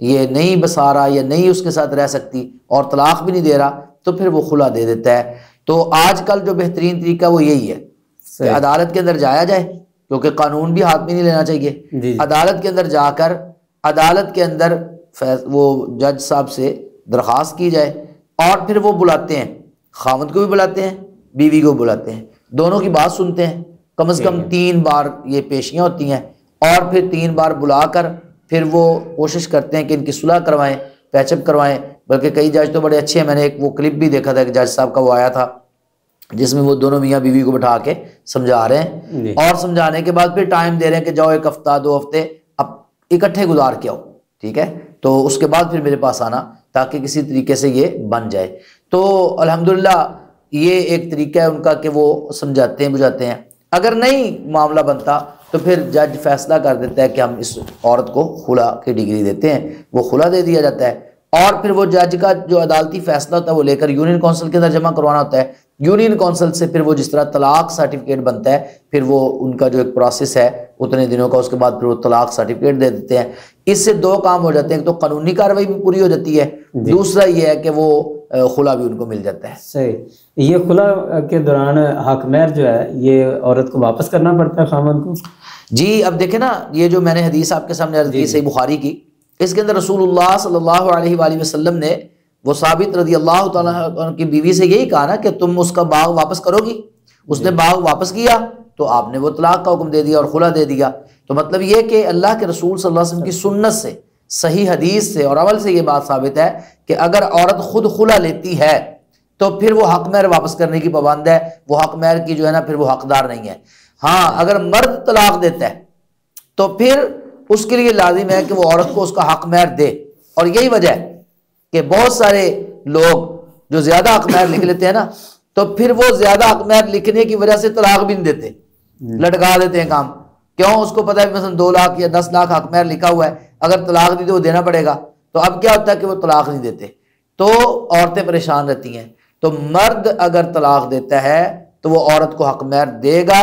یہ نہیں بسا رہا یا نہیں اس کے ساتھ رہ سکتی اور طلاق بھی نہیں دے رہا تو پھر وہ خلا دے دیتا ہے۔ تو آج کل جو بہترین طریقہ وہ یہی ہے کہ عدالت کے اندر جایا جائے، کیونکہ قانون بھی ہاتھ میں نہیں لینا چاہیے، عدالت کے اندر جا کر عدالت کے اندر وہ جج صاحب سے درخواست کی جائے، اور پھر وہ بلاتے ہیں، خاوند کو بھی بلاتے ہیں بیوی کو بلاتے ہیں، دونوں کی بات سنتے ہیں، کم از کم 3 بار یہ پیشیاں ہوتی ہیں، اور پھر 3 بار بلا کر پھر وہ کوشش کرتے ہیں کہ ان کی صلح کروائیں، پیچ اپ کروائیں۔ بلکہ کئی جج تو بڑے اچھے ہیں، میں نے ایک وہ کلپ بھی دیکھا تھا کہ جج صاحب کا وہ آیا تھا جس میں وہ دونوں میاں بیوی کو بٹھا کے سمجھا رہے ہیں، اور سمجھانے کے بعد پھر ٹائم دے رہے ہیں کہ جاؤ 1 ہفتہ 2 ہفتے اب اکٹھے گزار کے آؤ، ٹھیک ہے، تو اس کے بعد پھر میرے پاس آنا تاکہ کسی طریقے سے یہ بن جائے۔ تو الحمدللہ یہ ایک طریقہ ہے ان کا کہ وہ سمجھاتے ہیں بجھاتے ہیں۔ اگر نہیں معاملہ بنتا تو پھر جج فیصلہ کر دیتا ہے کہ ہم اس عورت کو خلا کی ڈگری دیتے ہیں، وہ خلا دے دیا جاتا ہے، اور پھر وہ جج کا جو عدالتی فیصلہ ہوتا ہے وہ لے کر یونین کونسل کے اندر جمع کروانا ہوتا ہے، یونین کونسل سے پھر وہ جس طرح طلاق سرٹیفکیٹ بنتا ہے پھر وہ ان کا جو ایک پروسیس ہے اتنے دنوں کا، اس کے بعد پھر وہ طلاق سرٹیفکیٹ دے دیتے ہیں۔ اس سے 2 کام ہو جاتے ہیں، تو قانونی کارروائی بھی پوری ہو جاتی ہے، دوسرا یہ ہے کہ وہ خلا بھی ان کو مل جاتا ہے۔ صحیح۔ یہ خلا کے دوران حق مہر جو ہے یہ عورت کو واپس کرنا پڑتا ہے خاوند کو؟ جی اب دیکھیں نا، یہ جو میں نے حدیث آپ کے سامنے عرض کی صحیح بخاری کی، اس کے اندر رسول اللہ صلی اللہ علیہ وآلہ وسلم نے وہ ثابت رضی اللہ تعالیٰ عنہ کی بیوی سے یہی کہا نا کہ تم اس کا باغ واپس کرو گی، اس نے باغ واپس کیا تو آپ نے وہ طلاق کا حکم دے دیا اور خلا دے دیا۔ تو مطلب یہ کہ اللہ کے رسول صلی اللہ علیہ وسلم کی سنت سے، صحیح حدیث سے اور عمل سے یہ بات ثابت ہے کہ اگر عورت خود خلا لیتی ہے تو پھر وہ حق مہر واپس کرنے کی پابند ہے، وہ حق مہر کی جو ہے نا پھر وہ حقدار نہیں ہے۔ ہاں اگر مرد طلاق دیتا ہے تو پھر اس کے لیے لازم ہے کہ وہ عورت کو اس کا حق مہر دے، اور یہی وجہ ہے کہ بہت سارے لوگ جو زیادہ حق مہر لکھ لیتے ہیں نا تو پھر وہ زیادہ حق مہر لکھنے کی وجہ سے طلاق بھی نہیں دیتے، لٹکا دیتے ہیں کام۔ کیوں؟ اس کو پتہ ہے مثلا 2 لاکھ یا 10 لاکھ حق مہر لکھا ہوا ہے، اگر طلاق دی تو وہ دینا پڑے گا، تو اب کیا ہوتا ہے کہ وہ طلاق نہیں دیتے، تو عورتیں پریشان رہتی ہیں۔ تو مرد اگر طلاق دیتا ہے تو وہ عورت کو حق مہر دے گا،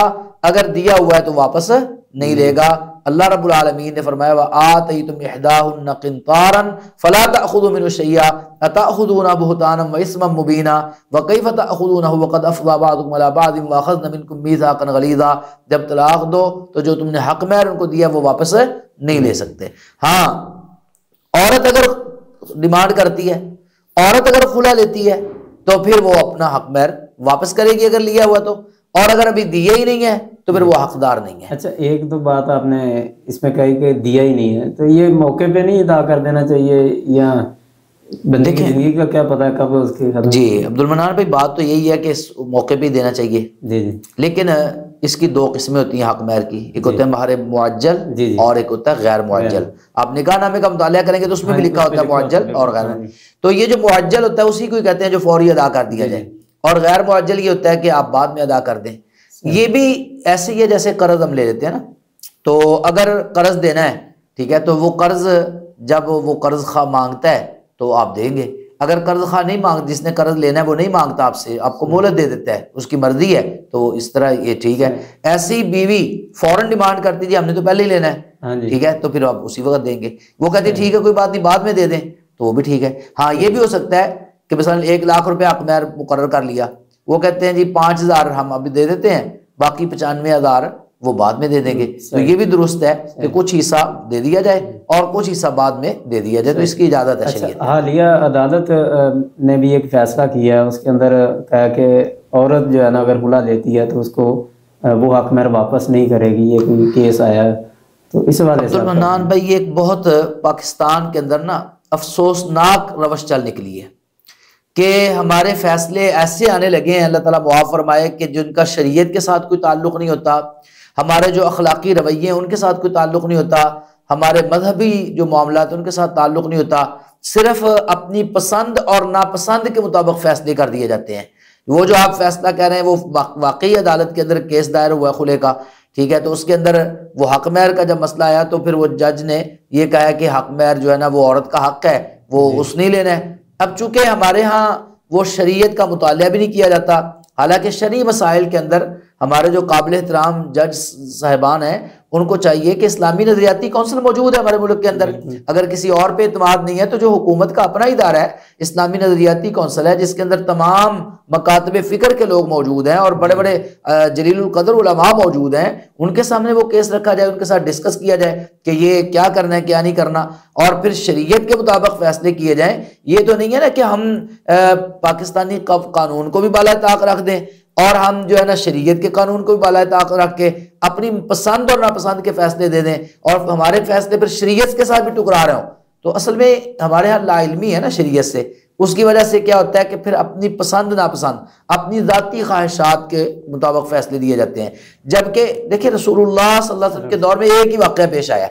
اگر دیا ہوا ہے تو واپس نہیں دے گا۔ اللہ رب العالمین نے فرمایا وَآتَيْتُمْ إِحْدَاهُنَّ قِنْطَارًا فَلَا تَأْخُذُوا مِنْهُ شَيْئًا أَتَأْخُذُونَهُ بُهْتَانًا وَإِثْمًا مُبِينًا وَكَيْفَ تَأْخُذُونَهُ وَقَدْ أَفْضَىٰ بَعْضُكُمْ إِلَىٰ بَعْضٍ وَأَخَذْنَ مِنْكُمْ مِيثَاقًا غَلِيظًا۔ جب طلاق دو تو جو تم نے حق مہر ان کو دیا وہ واپس نہیں لے سکتے۔ ہاں عورت اگر ڈیمانڈ کرتی ہے، عورت اگر خلا لیتی ہے تو پھر وہ اپنا حق مہر واپس کرے گی اگر لیا ہوا تو، اور اگر ابھی دیا ہی نہیں ہے تو پھر وہ حقدار نہیں ہے۔ اچھا ایک دو بات آپ نے اس میں کہی کہ دیا ہی نہیں ہے، تو یہ موقع پہ نہیں ادا کر دینا چاہیے، یا بندے کی زندگی کا کیا پتہ ہے کب اس کی ختم؟ جی عبد المنان بھائی بات تو یہی ہے کہ اس موقع پہ ہی دینا چاہیے، جی جی، لیکن اس کی 2 قسمیں ہوتی ہیں حق مہر کی، ایک ہوتا ہے مہر معجل اور ایک ہوتا ہے غیر معجل۔ آپ نکاح نامے کا مطالعہ کریں گے تو اس میں بھی لکھا ہوتا ہے معجل اور غیر معجل۔ تو یہ جو معجل ہوتا ہے اسی کو کہتے ہیں جو فوری ادا کر دیا جائے، اور غیر معجل یہ ہوتا ہے کہ آپ بعد میں ادا کر دیں۔ یہ بھی ایسے ہی ہے جیسے قرض ہم لے لیتے ہیں نا، تو اگر قرض دینا ہے ٹھیک ہے، تو وہ قرض جب وہ قرض خواہ مانگتا ہے تو آپ دیں گے، اگر قرض خواہ نہیں مانگ، جس نے قرض لینا ہے وہ نہیں مانگتا آپ سے، آپ کو مہلت دے دیتا ہے، اس کی مرضی ہے، تو اس طرح یہ ٹھیک ہے۔ ایسی بیوی فوراً ڈیمانڈ کرتی جی ہم نے تو پہلے ہی لینا ہے ٹھیک ہے، تو پھر آپ اسی وقت دیں گے، وہ کہتی ٹھیک ہے کوئی بات نہیں بعد میں دے دیں، تو وہ بھی ٹھیک ہے۔ ہاں یہ بھی ہو سکتا ہے کہ مثلا 1 لاکھ روپے حق مہر مقرر کر لیا، وہ کہتے ہیں جی 5,000 ہم ابھی دے دیتے ہیں، باقی 95,000 وہ بعد میں دے دیں گے، تو یہ بھی درست ہے کہ کچھ حصہ دے دیا جائے اور کچھ حصہ بعد میں دے دیا جائے، تو اس کی اجازت ہے شریعت۔ حالیہ عدالت نے بھی ایک فیصلہ کیا ہے، اس کے اندر کہا کہ عورت جو ہے نا اگر خلا لیتی ہے تو اس کو وہ حق مہر واپس نہیں کرے گی، یہ کوئی کیس آیا ہے، تو اس حوالے سے عبدالمنان بھائی یہ ایک بہت پاکستان کے اندر نا افسوسناک روش چل نکلی ہے کہ ہمارے فیصلے ایسے آنے لگے ہیں، اللہ تعالیٰ معاف فرمائے، کہ جن کا شریعت کے ساتھ کوئی تعلق نہیں ہوتا، ہمارے جو اخلاقی رویے ہیں ان کے ساتھ کوئی تعلق نہیں ہوتا، ہمارے مذہبی جو معاملات ہیں ان کے ساتھ تعلق نہیں ہوتا، صرف اپنی پسند اور ناپسند کے مطابق فیصلے کر دیے جاتے ہیں۔ وہ جو آپ فیصلہ کہہ رہے ہیں وہ واقعی عدالت کے اندر کیس دائر ہوا ہے خلے کا ٹھیک ہے، تو اس کے اندر وہ حق مہر کا جب مسئلہ آیا تو پھر وہ جج نے یہ کہا کہ حق مہر جو ہے نا وہ عورت کا حق ہے، وہ اس نہیں لینا ہے۔ اب چونکہ ہمارے ہاں وہ شریعت کا مطالعہ بھی نہیں کیا جاتا، حالانکہ شرعی مسائل کے اندر ہمارے جو قابل احترام جج صاحبان ہیں ان کو چاہیے کہ اسلامی نظریاتی کونسل موجود ہے ہمارے ملک کے اندر، اگر کسی اور پہ اعتماد نہیں ہے تو جو حکومت کا اپنا ادارہ ہے اسلامی نظریاتی کونسل ہے، جس کے اندر تمام مکاتب فکر کے لوگ موجود ہیں اور بڑے بڑے جلیل القدر علماء موجود ہیں، ان کے سامنے وہ کیس رکھا جائے، ان کے ساتھ ڈسکس کیا جائے کہ یہ کیا کرنا ہے کیا نہیں کرنا، اور پھر شریعت کے مطابق فیصلے کیے جائیں۔ یہ تو نہیں ہے نا کہ ہم پاکستانی قانون کو بھی بالائے طاق رکھ دیں اور ہم جو ہے نا شریعت کے قانون کو بھی بالائے طاق رکھ کے اپنی پسند اور ناپسند کے فیصلے دے دیں، اور ہمارے فیصلے پھر شریعت کے ساتھ بھی ٹکرا رہے ہوں۔ تو اصل میں ہمارے ہاں لا علمی ہے نا شریعت سے، اس کی وجہ سے کیا ہوتا ہے کہ پھر اپنی پسند ناپسند اپنی ذاتی خواہشات کے مطابق فیصلے دیے جاتے ہیں۔ جبکہ دیکھیں رسول اللہ صلی اللہ علیہ وسلم کے دور میں ایک ہی واقعہ پیش آیا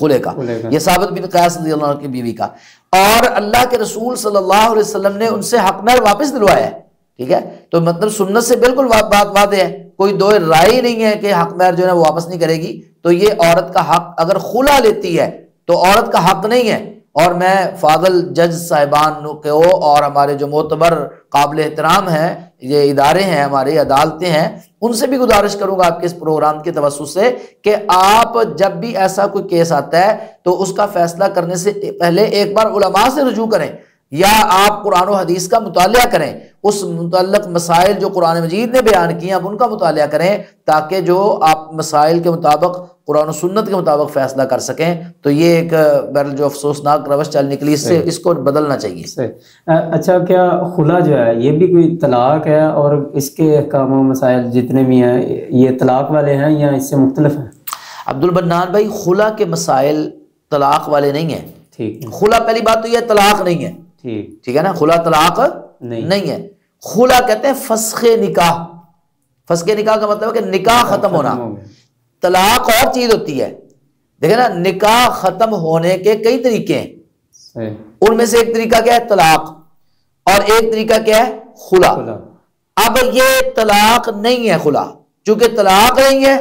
خلے کا، یہ ثابت بن قیس رضی اللہ عنہ کی بیوی کا، اور اللہ کے رسول صلی اللہ علیہ وسلم نے ان سے حق مہر واپس دلوایا ہے، ٹھیک ہے؟ تو مطلب سنت سے بالکل بات واضح ہے، کوئی دو رائے ہی نہیں ہے کہ حق مہر جو ہے وہ واپس نہیں کرے گی۔ تو یہ عورت کا حق اگر خلا لیتی ہے تو عورت کا حق نہیں ہے، اور میں فاضل جج صاحبان کو اور ہمارے جو معتبر قابل احترام ہیں یہ ادارے ہیں ہماری عدالتیں ہیں ان سے بھی گزارش کروں گا آپ کے اس پروگرام کے توسط سے کہ آپ جب بھی ایسا کوئی کیس آتا ہے تو اس کا فیصلہ کرنے سے پہلے ایک بار علماء سے رجوع کریں، یا آپ قرآن و حدیث کا مطالعہ کریں، اس متعلق مسائل جو قرآن مجید نے بیان کیے آپ ان کا مطالعہ کریں، تاکہ جو آپ مسائل کے مطابق قرآن و سنت کے مطابق فیصلہ کر سکیں۔ تو یہ ایک بہرحال جو افسوسناک روش چل نکلی، اس کو بدلنا چاہیے۔ اچھا، کیا خلا جو ہے یہ بھی کوئی طلاق ہے، اور اس کے احکام و مسائل جتنے بھی ہیں یہ طلاق والے ہیں یا اس سے مختلف ہیں؟ عبد البنان بھائی، خلا کے مسائل طلاق والے نہیں ہیں، ٹھیک ہے؟ خلا پہلی بات تو یہ طلاق نہیں ہے، ٹھیک ہے نا، خلا طلاق نہیں ہے۔ خلا کہتے ہیں فسخ نکاح، فسخ نکاح کا مطلب ہے کہ نکاح ختم ہونا، طلاق اور چیز ہوتی ہے۔ دیکھیں نا، نکاح ختم ہونے کے کئی طریقے ہیں، ان میں سے ایک طریقہ کیا ہے طلاق، اور ایک طریقہ کیا ہے خلا۔ اب یہ طلاق نہیں ہے خلا، چونکہ طلاق نہیں ہے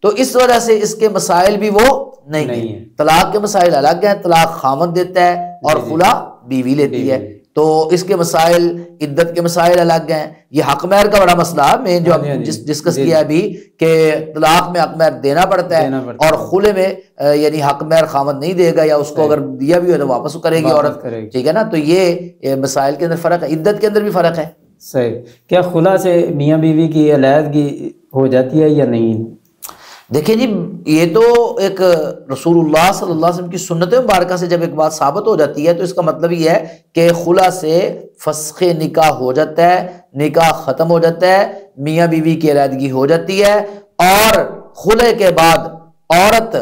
تو اس وجہ سے اس کے مسائل بھی وہ نہیں ہیں۔ طلاق کے مسائل الگ ہیں، طلاق خامد دیتا ہے اور خلا بیوی لیتی ہے، تو اس کے مسائل عدت کے مسائل الگ ہیں۔ یہ حق مہر کا بڑا مسئلہ میں جو ڈسکس کیا ابھی کہ طلاق میں حق مہر دینا پڑتا ہے، اور خلے میں یعنی حق مہر خامد نہیں دے گا، یا اس کو اگر دیا بھی ہو تو واپس کرے گی عورت، ٹھیک ہے نا۔ تو یہ مسائل کے اندر فرق ہے، عدت کے اندر بھی فرق ہے۔ صحیح۔ کیا خلا سے میاں بیوی کی علیحدگی ہو جاتی ہے یا نہیں؟ دیکھیں جی، یہ تو ایک رسول اللہ صلی اللہ علیہ وسلم کی سنت مبارکہ سے جب ایک بات ثابت ہو جاتی ہے تو اس کا مطلب یہ ہے کہ خلا سے فسخ نکاح ہو جاتا ہے، نکاح ختم ہو جاتا ہے، میاں بیوی کی علیحدگی ہو جاتی ہے، اور خلے کے بعد عورت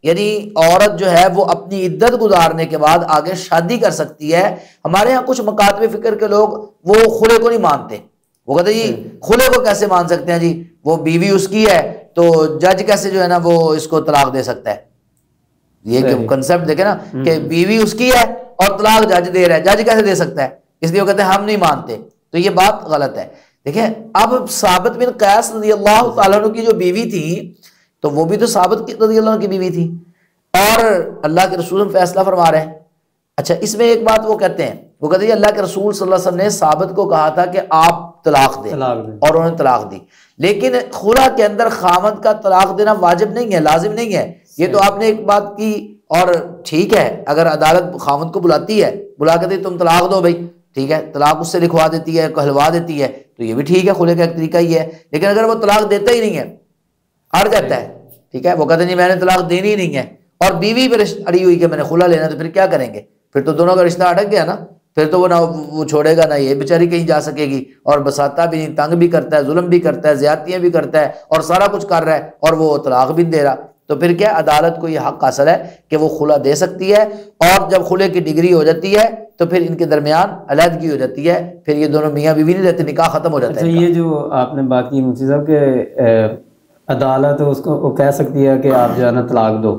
یعنی عورت جو ہے وہ اپنی عدت گزارنے کے بعد آگے شادی کر سکتی ہے۔ ہمارے ہاں کچھ مکاتب فکر کے لوگ وہ خلے کو نہیں مانتے، وہ کہتے ہیں جی خلے کو کیسے مان سکتے ہیں، جی وہ بیوی اس کی ہے تو جج کیسے جو ہے نا وہ اس کو طلاق دے سکتا ہے۔ یہ کنسپٹ دیکھیں نا کہ بیوی اس کی ہے اور طلاق جج دے رہا ہے، جج کیسے دے سکتا ہے؟ اس لیے وہ کہتے ہیں ہم نہیں مانتے، تو یہ بات غلط ہے۔ دیکھیں اب ثابت بن قیس رضی اللہ تعالیٰ عنہ کی جو بیوی تھی تو وہ بھی تو ثابت رضی اللہ عنہ کی بیوی تھی، اور اللہ کے رسول فیصلہ فرما رہے ہیں۔ اچھا، اس میں ایک بات وہ کہتے ہیں اللہ کے رسول صلی اللہ علیہ وسلم نے ثابت کو کہا تھا کہ آپ طلاق دیں، اور انہوں نے طلاق دی، لیکن خلا کے اندر خامد کا طلاق دینا واجب نہیں ہے، لازم نہیں ہے۔ یہ تو آپ نے ایک بات کی، اور ٹھیک ہے اگر عدالت خامد کو بلاتی ہے، بلا کے تم طلاق دو بھائی، ٹھیک ہے، طلاق اس سے لکھوا دیتی ہے، کہلوا دیتی ہے، تو یہ بھی ٹھیک ہے، خلے کا ایک طریقہ ہی ہے۔ لیکن اگر وہ طلاق دیتا ہی نہیں ہے، اڑ جاتا ہے، ٹھیک ہے، وہ کہتے نہیں میں نے طلاق دینی ہی نہیں ہے، اور بیوی پہ اڑی ہوئی کہ میں نے خلا لینا، تو پھر کیا کریں گے؟ پھر تو دونوں کا رشتہ اٹک گیا نا، پھر تو وہ نہ وہ چھوڑے گا نہ یہ بیچاری کہیں جا سکے گی، اور بساتا بھی نہیں، تنگ بھی کرتا ہے، ظلم بھی کرتا ہے، زیادتیاں بھی کرتا ہے، اور سارا کچھ کر رہا ہے، اور وہ طلاق بھی دے رہا۔ تو پھر کیا عدالت کو یہ حق حاصل ہے کہ وہ خلا دے سکتی ہے، اور جب خلے کی ڈگری ہو جاتی ہے تو پھر ان کے درمیان علیحدگی ہو جاتی ہے، پھر یہ دونوں میاں بیوی نہیں رہتے، نکاح ختم ہو جاتا ہے۔ یہ جو آپ نے بات کی مفتی صاحب کہ عدالت اس کو کہہ سکتی ہے کہ آپ جو ہے نا طلاق دو،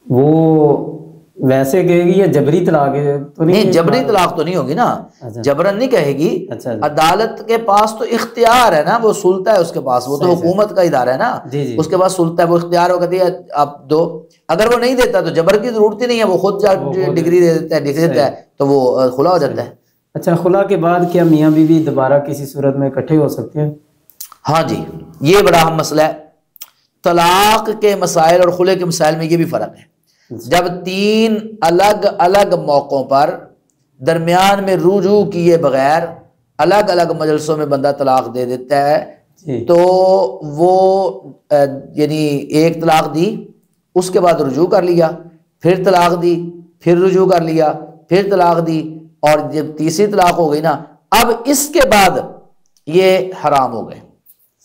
وہ ویسے کہے گی یا جبری طلاق ہے؟ تو نہیں، جبری طلاق تو نہیں ہوگی نا، جبرن نہیں کہے گی۔ عدالت کے پاس تو اختیار ہے نا، وہ سلطہ ہے اس کے پاس، وہ تو حکومت کا ادارہ ہے نا، اس کے پاس سلطہ ہے، وہ اختیار ہو کہتی ہے آپ دو۔ اگر وہ نہیں دیتا تو جبر کی ضرورت ہی نہیں ہے، وہ خود ڈگری دے دیتا ہے، تو وہ خلا ہو جاتا ہے۔ اچھا، خلا کے بعد کیا میاں بیوی دوبارہ کسی صورت میں اکٹھے ہو سکتے ہیں؟ ہاں جی، یہ بڑا اہم مسئلہ ہے۔ طلاق کے مسائل اور خلے کے مسائل میں یہ بھی فرق ہے۔ جب تین الگ الگ موقعوں پر درمیان میں رجوع کیے بغیر الگ الگ مجلسوں میں بندہ طلاق دے دیتا ہے تو وہ یعنی ایک طلاق دی، اس کے بعد رجوع کر لیا، پھر طلاق دی، پھر رجوع کر لیا، پھر طلاق دی، اور جب تیسری طلاق ہو گئی نا، اب اس کے بعد یہ حرام ہو گئے،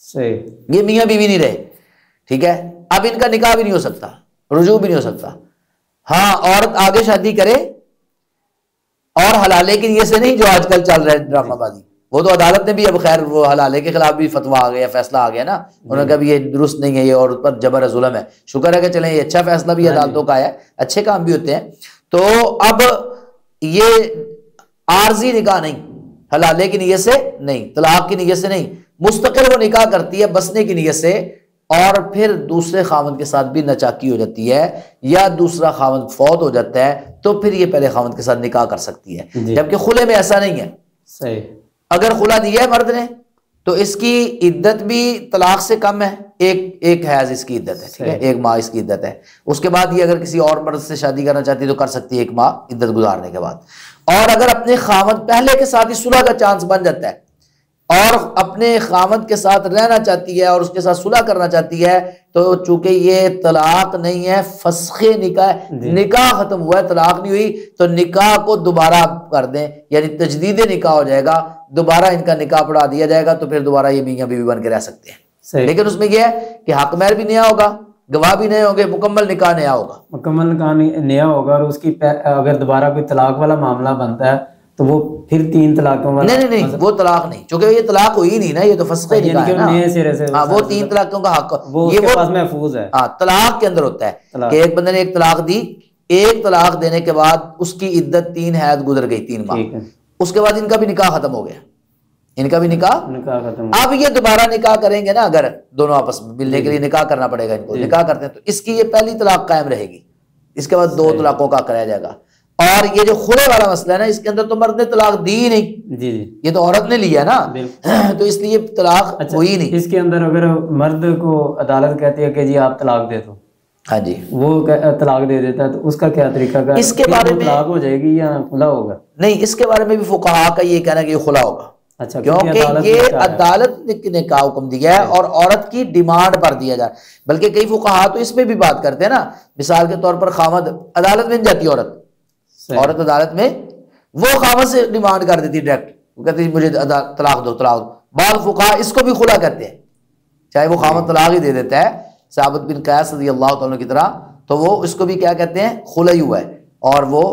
صحیح، یہ میاں بیوی نہیں رہے، ٹھیک ہے؟ اب ان کا نکاح بھی نہیں ہو سکتا، رجوع بھی نہیں ہو سکتا۔ ہاں، عورت آگے شادی کرے اور حلالے کی نیت سے نہیں، جو آج کل چل رہا ہے ڈرامہ بازی، وہ تو عدالت نے بھی اب خیر وہ حلالے کے خلاف بھی فتویٰ آ گیا، فیصلہ آ گیا نا، انہوں نے کہا بھی یہ درست نہیں ہے، یہ عورت پر جبر ظلم ہے۔ شکر ہے کہ چلیں یہ اچھا فیصلہ بھی عدالتوں کا آیا، اچھے کام بھی ہوتے ہیں۔ تو اب یہ عارضی نکاح نہیں، حلالے کی نیت سے نہیں، طلاق کی نیت سے نہیں، مستقل وہ نکاح کرتی ہے بسنے کی نیت سے، اور پھر دوسرے خاوند کے ساتھ بھی ناچاکی ہو جاتی ہے یا دوسرا خاوند فوت ہو جاتا ہے تو پھر یہ پہلے خاوند کے ساتھ نکاح کر سکتی ہے، جبکہ خلے میں ایسا نہیں ہے۔ صحیح، اگر خلا دیا ہے مرد نے تو اس کی عدت بھی طلاق سے کم ہے، ایک حیض اس کی عدت ہے، ٹھیک ہے، 1 ماہ اس کی عدت ہے۔ اس کے بعد یہ اگر کسی اور مرد سے شادی کرنا چاہتی ہے تو کر سکتی ہے 1 ماہ عدت گزارنے کے بعد۔ اور اگر اپنے خاوند پہلے کے ساتھ ہی صلح کا چانس بن جاتا ہے اور اپنے خاوند کے ساتھ رہنا چاہتی ہے اور اس کے ساتھ صلح کرنا چاہتی ہے تو چونکہ یہ طلاق نہیں ہے، فسخ نکاح، نکاح ختم ہوا ہے، طلاق نہیں ہوئی، تو نکاح کو دوبارہ کر دیں، یعنی تجدید نکاح ہو جائے گا، دوبارہ ان کا نکاح پڑھا دیا جائے گا، تو پھر دوبارہ یہ میاں بیوی بن کے رہ سکتے ہیں۔ لیکن اس میں یہ ہے کہ حق مہر بھی نیا ہوگا، گواہ بھی نئے ہوں گے، مکمل نکاح نیا ہوگا، مکمل نکاح نیا ہوگا، اور اس کی اگر دوبارہ کوئی طلاق والا معاملہ بنتا ہے تو وہ پھر 3 طلاقوں والا، نہیں وہ طلاق نہیں، چونکہ یہ طلاق ہوئی نہیں نا، یہ تو فسخ نکاح ہے نا، ہاں وہ 3 طلاقوں کا حق وہ اس کے پاس محفوظ ہے۔ ہاں، طلاق کے اندر ہوتا ہے کہ ایک بندے نے 1 طلاق دی، 1 طلاق دینے کے بعد اس کی عدت 3 حیض گزر گئی، 3 ماہ، اس کے بعد ان کا بھی نکاح ختم ہو گیا، ان کا بھی نکاح ختم۔ اب یہ دوبارہ نکاح کریں گے نا، اگر دونوں آپس میں ملنے کے لیے نکاح کرنا پڑے گا ان کو، نکاح کرتے ہیں تو اس کی یہ پہلی طلاق قائم رہے گی، اس کے بعد 2 طلاقوں کا کرایا جائے گا۔ اور یہ جو خلے والا مسئلہ ہے نا، اس کے اندر تو مرد نے طلاق دی ہی نہیں، یہ تو عورت نے لیا نا، تو اس لیے طلاق ہوئی نہیں۔ اس کے اندر اگر مرد کو عدالت کہتی ہے کہ جی آپ طلاق دے دو، ہاں جی، وہ طلاق دے دیتا ہے، تو اس کا کیا طریقہ ہے؟ اس کے بارے میں طلاق ہو جائے گی یا خلا ہوگا؟ نہیں، اس کے بارے میں بھی فقہا کا یہ کہنا ہے کہ یہ خلا ہوگا، کیونکہ یہ عدالت نے کا حکم دیا ہے اور عورت کی ڈیمانڈ پر دیا جائے۔ بلکہ کئی فقہا تو اس میں بھی بات کرتے ہیں نا، مثال کے طور پر خامد عدالت میں جاتی عورت عدالت میں، وہ خامد سے ڈیمانڈ کر دیتی ڈائریکٹ، وہ کہتی مجھے طلاق دو، طلاق دو۔ بعض فقہا اس کو بھی خلا کہتے ہیں، چاہے وہ خامد طلاق ہی دے دیتا ہے ثابت بن قیس رضی اللہ تعالیٰ کی طرح، تو وہ اس کو بھی کیا کہتے ہیں، خلا ہی ہوا ہے، اور وہ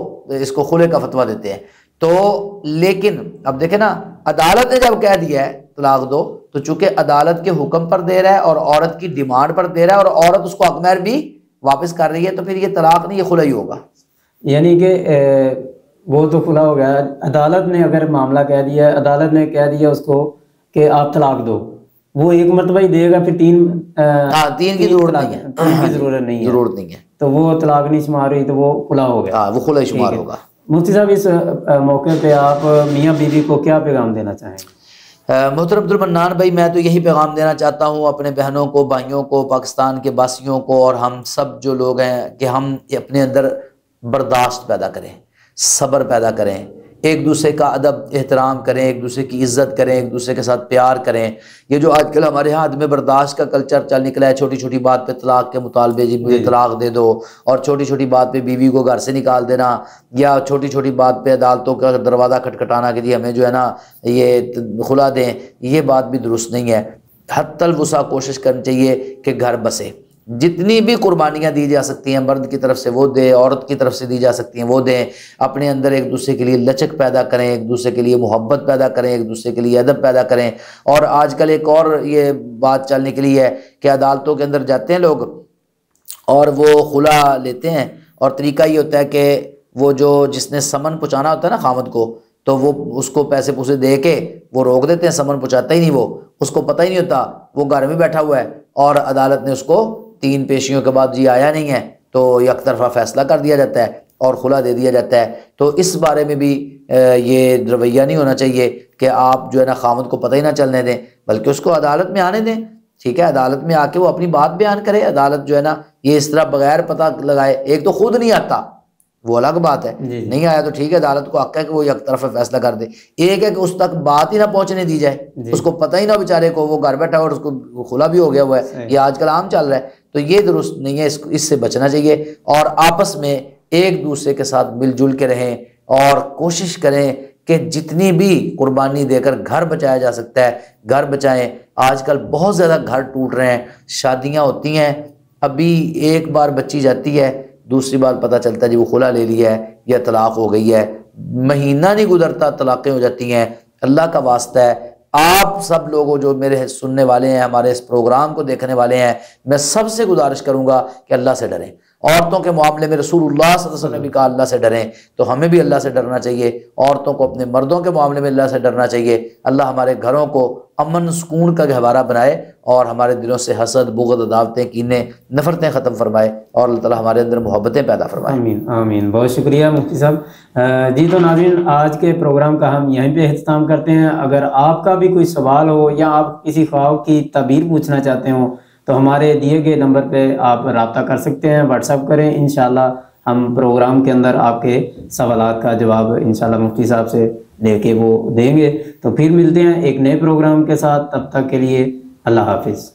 اس کو خلے کا فتویٰ دیتے ہیں۔ تو لیکن اب دیکھیں نا، عدالت نے جب کہہ دیا ہے طلاق دو، تو چونکہ عدالت کے حکم پر دے رہا ہے اور عورت کی ڈیمانڈ پر دے رہا ہے، اور عورت اس کو حق مہر بھی واپس کر رہی ہے، تو پھر یہ طلاق نہیں، یہ خلا ہی ہوگا۔ یعنی کہ وہ تو خلا ہو گیا، عدالت نے اگر معاملہ کہہ دیا، عدالت نے کہہ دیا اس کو کہ آپ طلاق دو، وہ 1 مرتبہ ہی دے گا، پھر 3 کی ضرورت نہیں ہے، 3 کی ضرورت نہیں ہے، تو وہ طلاق نہیں شمار ہوئی، تو وہ خلا ہو گیا، وہ خلا شمار ہوگا۔ مفتی صاحب، اس موقع پہ آپ میاں بیوی کو کیا پیغام دینا چاہیں گے؟ محترم عبدالمنان بھائی، میں تو یہی پیغام دینا چاہتا ہوں اپنے بہنوں کو، بھائیوں کو، پاکستان کے باسیوں کو، اور ہم سب جو لوگ ہیں، کہ ہم اپنے اندر برداشت پیدا کریں، صبر پیدا کریں، ایک دوسرے کا ادب احترام کریں، ایک دوسرے کی عزت کریں، ایک دوسرے کے ساتھ پیار کریں۔ یہ جو آج کل ہمارے ہاں عدم برداشت کا کلچر چل نکلا ہے، چھوٹی چھوٹی بات پہ طلاق کے مطالبے، جی مجھے طلاق دے دو، اور چھوٹی چھوٹی بات پہ بیوی کو گھر سے نکال دینا، یا چھوٹی چھوٹی بات پہ عدالتوں کا دروازہ کھٹکھٹانا کہ جی ہمیں جو ہے نا یہ خلا دیں، یہ بات بھی درست نہیں ہے۔ حتی الوسع کوشش کرنی چاہیے کہ گھر بسے، جتنی بھی قربانیاں دی جا سکتی ہیں مرد کی طرف سے وہ دے، عورت کی طرف سے دی جا سکتی ہیں وہ دیں، اپنے اندر ایک دوسرے کے لیے لچک پیدا کریں، ایک دوسرے کے لیے محبت پیدا کریں، ایک دوسرے کے لیے ادب پیدا کریں۔ اور آج کل ایک اور یہ بات چلنے کے لیے ہے کہ عدالتوں کے اندر جاتے ہیں لوگ اور وہ خلا لیتے ہیں، اور طریقہ یہ ہوتا ہے کہ وہ جو جس نے سمن پہنچانا ہوتا ہے نا خامد کو، تو وہ اس کو پیسے پوسے دے کے وہ روک دیتے ہیں، سمن پہنچاتا ہی نہیں، وہ اس کو پتہ ہی نہیں ہوتا، وہ گھر میں بیٹھا ہوا ہے، اور عدالت نے اس کو 3 پیشیوں کے بعد جی آیا نہیں ہے تو یک طرفہ فیصلہ کر دیا جاتا ہے اور خلا دے دیا جاتا ہے۔ تو اس بارے میں بھی یہ رویہ نہیں ہونا چاہیے کہ آپ جو ہے نا خامد کو پتہ ہی نہ چلنے دیں، بلکہ اس کو عدالت میں آنے دیں، ٹھیک ہے، عدالت میں آ کے وہ اپنی بات بیان کرے۔ عدالت جو ہے نا یہ اس طرح بغیر پتہ لگائے، ایک تو خود نہیں آتا وہ الگ بات ہے، نہیں آیا تو ٹھیک ہے، عدالت کو حق ہے کہ وہ یک طرف فیصلہ کر دے۔ ایک ہے کہ اس تک بات ہی نہ پہنچنے دی جائے، اس کو پتہ ہی نہ بیچارے کو، وہ گھر بیٹھا اور اس کو خلا بھی ہو گیا ہوا ہے، یہ آج کل عام چل رہا ہے، تو یہ درست نہیں ہے، اس سے بچنا چاہیے۔ اور آپس میں ایک دوسرے کے ساتھ مل جل کے رہیں اور کوشش کریں کہ جتنی بھی قربانی دے کر گھر بچایا جا سکتا ہے گھر بچائیں۔ آج کل بہت زیادہ گھر ٹوٹ رہے ہیں، شادیاں ہوتی ہیں، ابھی ایک بار بچی جاتی ہے، دوسری بار پتہ چلتا ہے جی وہ خلا لے لیا ہے یا طلاق ہو گئی ہے، مہینہ نہیں گزرتا طلاقیں ہو جاتی ہیں۔ اللہ کا واسطہ ہے، آپ سب لوگوں جو میرے سننے والے ہیں، ہمارے اس پروگرام کو دیکھنے والے ہیں، میں سب سے گزارش کروں گا کہ اللہ سے ڈریں۔ عورتوں کے معاملے میں رسول اللہ صلی اللہ علیہ وسلم نے بھی کہا اللہ سے ڈریں، تو ہمیں بھی اللہ سے ڈرنا چاہیے۔ عورتوں کو اپنے مردوں کے معاملے میں اللہ سے ڈرنا چاہیے۔ اللہ ہمارے گھروں کو امن سکون کا گہوارہ بنائے اور ہمارے دلوں سے حسد، بغض، عداوتیں، کینے، نفرتیں ختم فرمائے اور اللہ تعالیٰ ہمارے اندر محبتیں پیدا فرمائے۔ آمین آمین، بہت شکریہ مفتی صاحب۔ جی تو ناظرین، آج کے پروگرام کا ہم یہیں پہ اختتام کرتے ہیں۔ اگر آپ کا بھی کوئی سوال ہو یا آپ کسی خواب کی تعبیر پوچھنا چاہتے ہوں تو ہمارے دیے گئے نمبر پہ آپ رابطہ کر سکتے ہیں، واٹس ایپ کریں، انشاءاللہ ہم پروگرام کے اندر آپ کے سوالات کا جواب انشاءاللہ مفتی صاحب سے لے کے وہ دیں گے۔ تو پھر ملتے ہیں ایک نئے پروگرام کے ساتھ، تب تک کے لیے اللہ حافظ۔